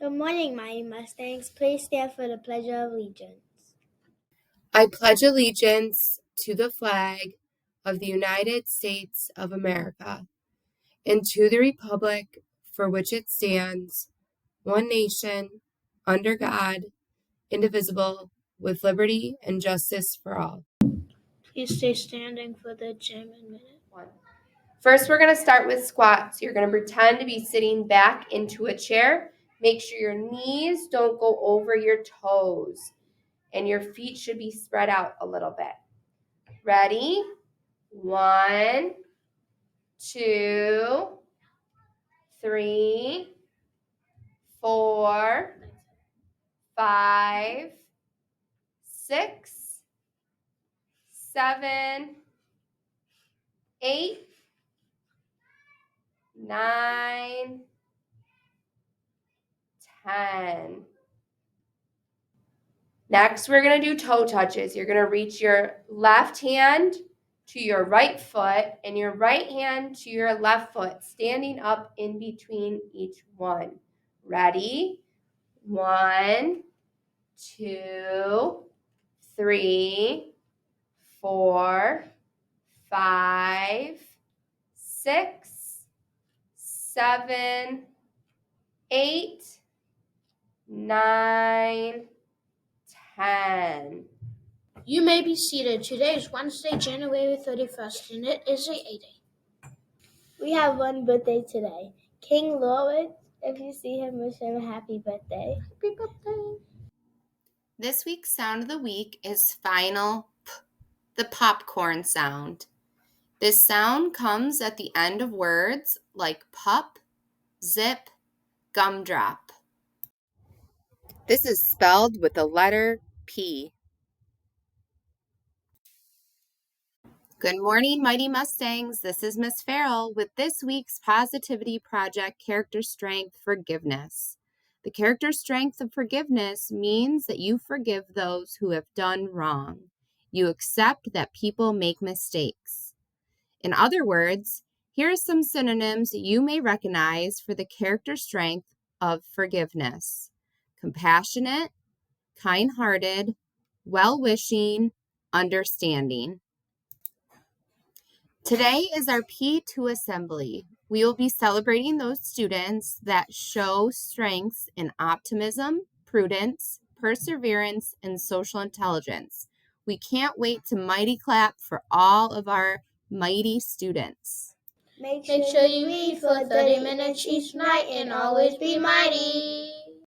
Good morning, Mighty Mustangs. Please stand for the Pledge of Allegiance. I pledge allegiance to the flag of the United States of America and to the republic for which it stands, one nation, under God, indivisible, with liberty and justice for all. Please stay standing for the German minute. First, we're going to start with squats. You're going to pretend to be sitting back into a chair. Make sure your knees don't go over your toes, and your feet should be spread out a little bit. Ready? 1, 2, 3, 4, 5, 6, 7, 8, 9, 10. Next, we're going to do toe touches. You're going to reach your left hand to your right foot and your right hand to your left foot, standing up in between each one. Ready? 1, 2, 3, 4, 5, 6, 7, 8, 9, 10. You may be seated. Today is Wednesday, January 31st, and it is a day. We have one birthday today. King Lawrence, if you see him, wish him a happy birthday. Happy birthday. This week's sound of the week is final P, the popcorn sound. This sound comes at the end of words like pup, zip, gumdrop. This is spelled with the letter P. Good morning, Mighty Mustangs. This is Miss Farrell with this week's Positivity Project Character Strength Forgiveness. The character strength of forgiveness means that you forgive those who have done wrong. You accept that people make mistakes. In other words, here are some synonyms you may recognize for the character strength of forgiveness: compassionate, kind-hearted, well-wishing, understanding. Today is our P2 assembly. We will be celebrating those students that show strengths in optimism, prudence, perseverance, and social intelligence. We can't wait to mighty clap for all of our mighty students. Make sure you read for 30 minutes each night and always be mighty.